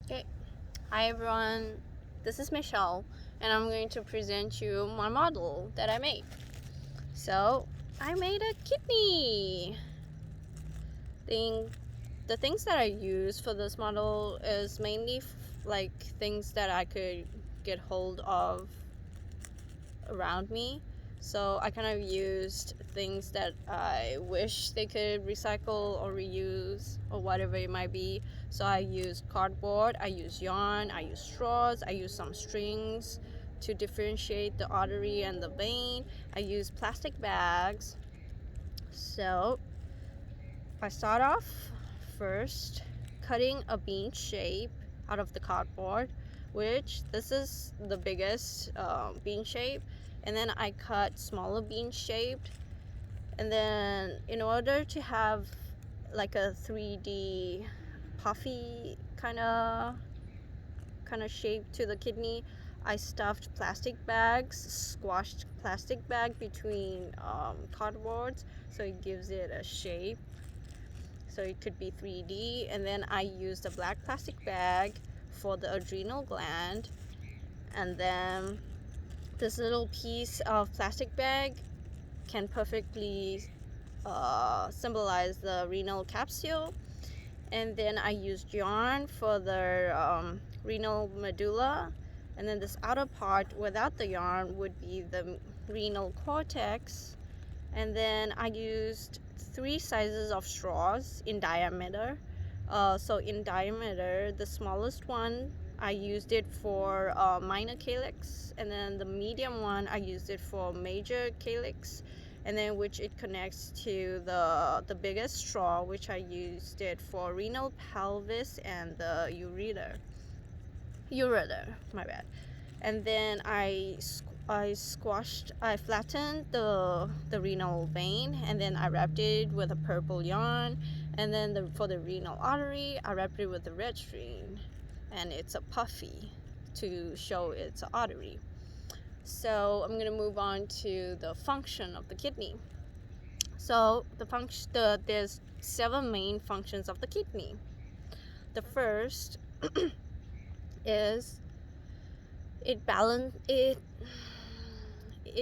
Okay, hi everyone, this is Michelle, and I'm going to present you my model that I made. So, I made a kidney. Thing, the things that I use for this model is mainly like things that I could get hold of around me. So I kind of used things that I wish they could recycle or reuse or whatever it might be. So I used cardboard, I used yarn, I used straws, I used some strings to differentiate the artery and the vein. I used plastic bags. So I start off first cutting a bean shape out of the cardboard, which this is the biggest bean shape, and then I cut smaller bean shaped, and then in order to have like a 3D puffy kind of shape to the kidney, I stuffed plastic bags, squashed plastic bag between cardboards, so it gives it a shape, so it could be 3D. And then I used a black plastic bag for the adrenal gland, and then this little piece of plastic bag can perfectly symbolize the renal capsule. And then I used yarn for the renal medulla, and then this outer part without the yarn would be the renal cortex. And then I used 3 sizes of straws in diameter. So in diameter, the smallest one I used it for minor calyx, and then the medium one I used it for major calyx, and then which it connects to the biggest straw, which I used it for renal pelvis and the ureter, my bad. And then I flattened the renal vein, and then I wrapped it with a purple yarn, and then for the renal artery I wrapped it with the red string, and it's a puffy to show it's an artery. So I'm gonna move on to the function of the kidney. So there's 7 main functions of the kidney. The first is it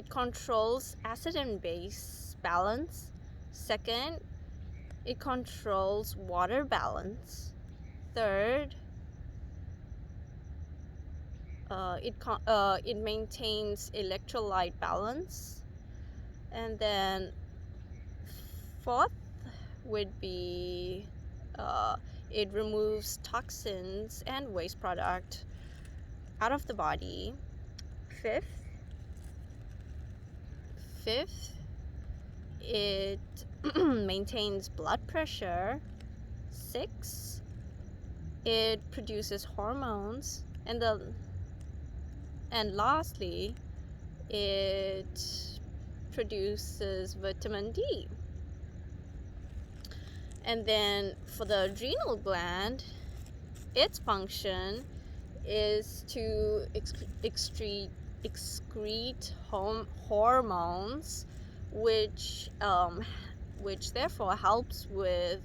controls acid and base balance. Second, it controls water balance. Third, it maintains electrolyte balance. And then fourth would be it removes toxins and waste product out of the body. Fifth, it maintains blood pressure. 6, it produces hormones. And lastly, it produces vitamin D. And then for the adrenal gland, its function is to excrete hormones, which therefore helps with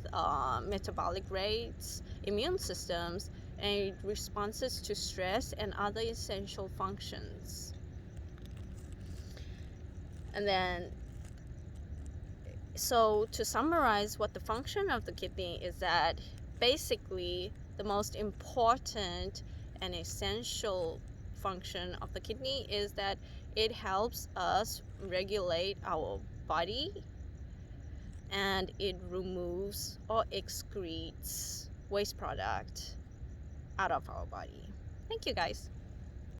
metabolic rates, immune systems, and responses to stress and other essential functions. And then, so to summarize what the function of the kidney is, that basically the most important and essential function of the kidney is that it helps us regulate our body, and it removes or excretes waste product out of our body. Thank you guys.